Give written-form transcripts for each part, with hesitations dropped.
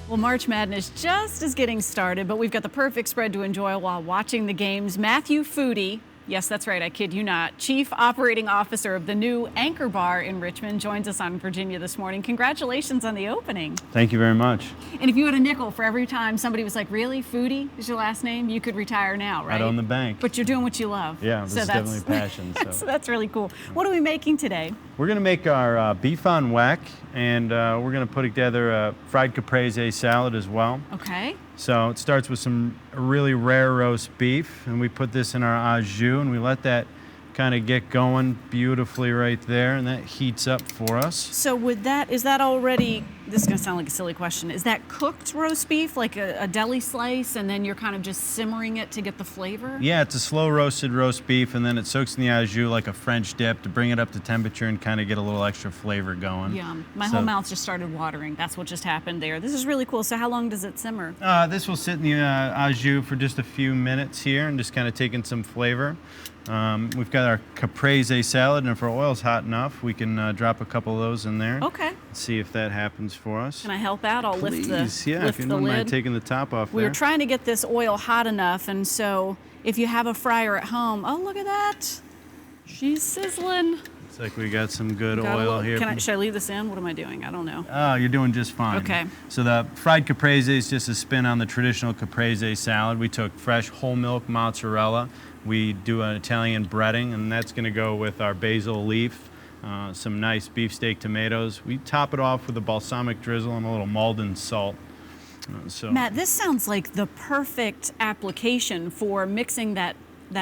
Well, March Madness just is getting started, but we've got the perfect spread to enjoy while watching the games. Matthew Foodie, yes, that's right, I kid you not, Chief Operating Officer of the new Anchor Bar in Richmond, joins us on Virginia this morning. Congratulations on the opening. Thank you very much. And if you had a nickel for every time somebody was like, really, Foodie is your last name, you could retire now, right? I'd own the bank. But you're doing what you love. Yeah, this is definitely a passion. So that's really cool. What are we making today? We're going to make our beef on weck, and we're going to put together a fried caprese salad as well. Okay. So it starts with some really rare roast beef, and we put this in our au jus, and we let that kind of get going beautifully right there, and that heats up for us. So is that already, this is going to sound like a silly question, is that cooked roast beef, like a deli slice, and then you're kind of just simmering it to get the flavor? Yeah, it's a slow roasted roast beef, and then it soaks in the au jus like a French dip to bring it up to temperature and kind of get a little extra flavor going. Yum. My whole mouth just started watering. That's what just happened there. This is really cool. So how long does it simmer? This will sit in the au jus for just a few minutes here and just kind of taking some flavor. We've got our caprese salad, and if our oil's hot enough, we can drop a couple of those in there. Okay. See if that happens for us. Can I help out? I'll lift the lid. Yeah, if you don't mind taking the top off We there. were trying to get this oil hot enough, and so if you have a fryer at home, oh, look at that. She's sizzling. Looks like we got some good oil here. Should I leave this in? What am I doing? I don't know. Oh, you're doing just fine. Okay. So the fried caprese is just a spin on the traditional caprese salad. We took fresh whole milk mozzarella. We do an Italian breading, and that's going to go with our basil leaf, some nice beefsteak tomatoes. We top it off with a balsamic drizzle and a little Malden salt. Matt, this sounds like the perfect application for mixing that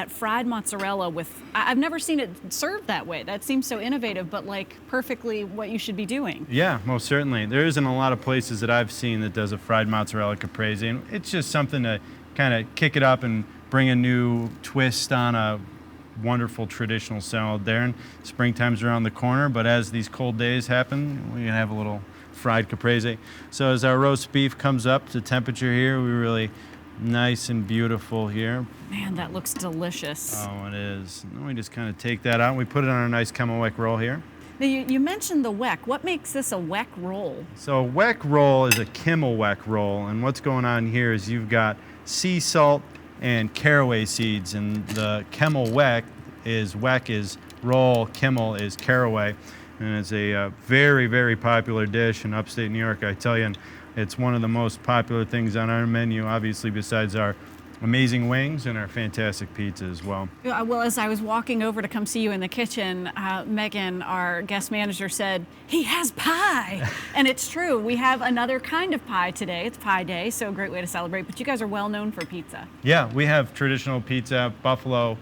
fried mozzarella with, I've never seen it served that way. That seems so innovative, but like perfectly what you should be doing. Yeah, most certainly. There isn't a lot of places that I've seen that does a fried mozzarella caprese, and it's just something to kind of kick it up and bring a new twist on a wonderful traditional salad there. And springtime's around the corner, but as these cold days happen, we can have a little fried caprese. So as our roast beef comes up to temperature here, we're really nice and beautiful here. Man, that looks delicious. Oh, it is. And then we just kind of take that out and we put it on a nice Camel roll here. Now, you mentioned the weck. What makes this a weck roll? So a weck roll is a Camel roll, and what's going on here is you've got sea salt and caraway seeds, and the Camel weck is roll, Camel is caraway, and it's a very, very popular dish in upstate New York, I tell you, and it's one of the most popular things on our menu, obviously, besides our amazing wings and our fantastic pizza as well. Well, as I was walking over to come see you in the kitchen, Megan, our guest manager, said, he has pie. And it's true. We have another kind of pie today. It's Pie Day, so a great way to celebrate. But you guys are well known for pizza. Yeah, we have traditional pizza, buffalo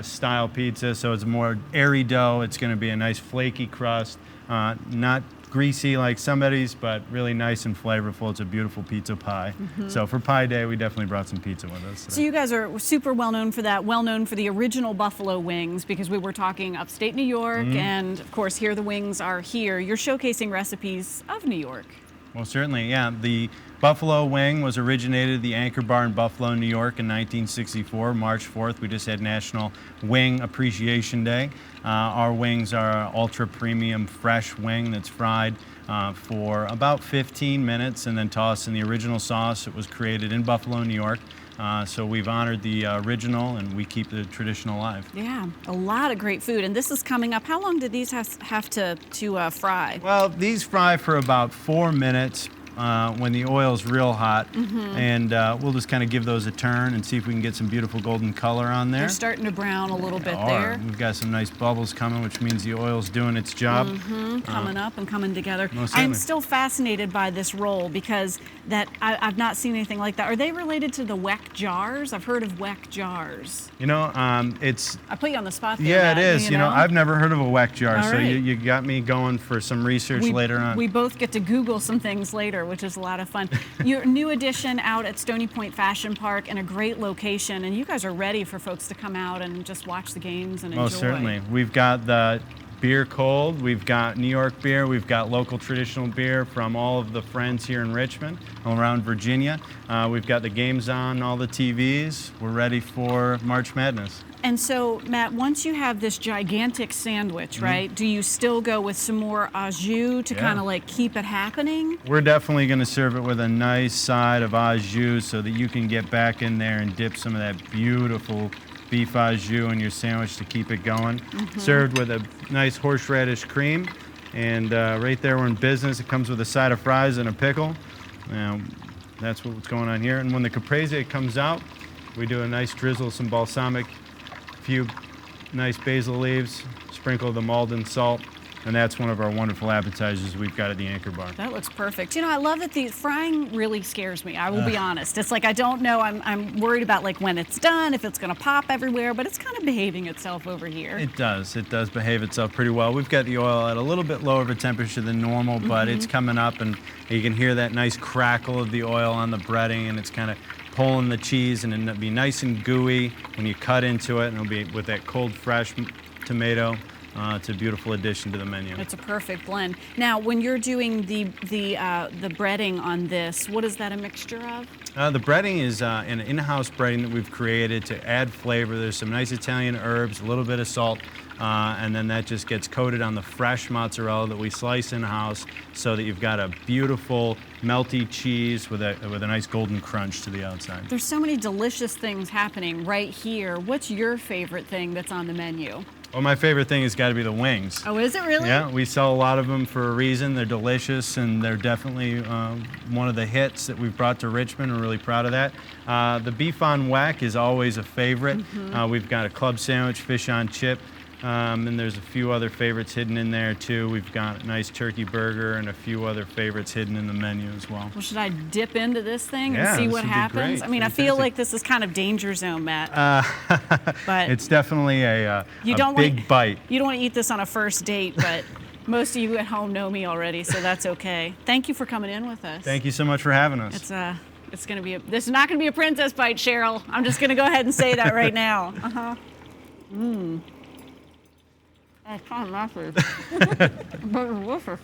style pizza, so it's more airy dough. It's going to be a nice flaky crust, not greasy like somebody's, but really nice and flavorful. It's a beautiful pizza pie. Mm-hmm. So for Pie Day, we definitely brought some pizza with us. So you guys are super well known for that, well known for the original buffalo wings, because we were talking upstate New York, and of course here the wings are here. You're showcasing recipes of New York. Well, certainly, yeah. The buffalo wing was originated at the Anchor Bar in Buffalo, New York in 1964, March 4th. We just had National Wing Appreciation Day. Our wings are ultra premium fresh wing that's fried for about 15 minutes and then tossed in the original sauce. It was created in Buffalo, New York. So we've honored the original, and we keep the tradition alive. Yeah, a lot of great food. And this is coming up. How long did these have to fry? Well, these fry for about 4 minutes when the oil's real hot. And we'll just kind of give those a turn and see if we can get some beautiful golden color on there. They're starting to brown a little bit there. We've got some nice bubbles coming, which means the oil's doing its job. Coming up and coming together. Most I'm certainly. still fascinated by this roll because I've not seen anything like that. Are they related to the weck jars? I've heard of weck jars. You know, it's... I put you on the spot there, Yeah, Matt, it is. You know, I've never heard of a weck jar, All so right. you got me going for some research later on. We both get to Google some things later, which is a lot of fun. Your new addition out at Stony Point Fashion Park in a great location, and you guys are ready for folks to come out and just watch the games and enjoy. Most certainly. We've got the beer cold. We've got New York beer. We've got local traditional beer from all of the friends here in Richmond, all around Virginia. We've got the games on, all the TVs. We're ready for March Madness. And so, Matt, once you have this gigantic sandwich, right, do you still go with some more au jus to kind of like keep it happening? We're definitely going to serve it with a nice side of au jus so that you can get back in there and dip some of that beautiful beef au jus in your sandwich to keep it going. Served with a nice horseradish cream. And right there, we're in business. It comes with a side of fries and a pickle. Now, that's what's going on here. And when the caprese comes out, we do a nice drizzle of some balsamic, few nice basil leaves, sprinkle the Malden salt, and that's one of our wonderful appetizers we've got at the Anchor Bar. That looks perfect. You know, I love that the frying really scares me. I will be honest. It's like I don't know. I'm worried about like when it's done, if it's going to pop everywhere, but it's kind of behaving itself over here. It does. It does behave itself pretty well. We've got the oil at a little bit lower of a temperature than normal, but it's coming up, and you can hear that nice crackle of the oil on the breading, and it's kind of pulling the cheese, and it'll be nice and gooey when you cut into it, and it'll be with that cold, fresh tomato. It's a beautiful addition to the menu. It's a perfect blend. Now, when you're doing the breading on this, what is that a mixture of? The breading is an in-house breading that we've created to add flavor. There's some nice Italian herbs, a little bit of salt, and then that just gets coated on the fresh mozzarella that we slice in-house so that you've got a beautiful melty cheese with a nice golden crunch to the outside. There's so many delicious things happening right here. What's your favorite thing that's on the menu? Well, my favorite thing has got to be the wings. Oh, is it really? Yeah, we sell a lot of them for a reason. They're delicious, and they're definitely one of the hits that we've brought to Richmond. We're really proud of that. The beef on whack is always a favorite. We've got a club sandwich, fish on chip, and there's a few other favorites hidden in there too. We've got a nice turkey burger and a few other favorites hidden in the menu as well. Well, should I dip into this thing and Yeah, see this what would be happens? great. I mean, I feel like this is kind of danger zone, Matt. But It's definitely a big bite. You don't want to eat this on a first date, but most of you at home know me already, so that's okay. Thank you for coming in with us. Thank you so much for having us. It's going to be this is not going to be a princess bite, Cheryl. I'm just going to go ahead and say that right now. That's kind of massive. But delicious.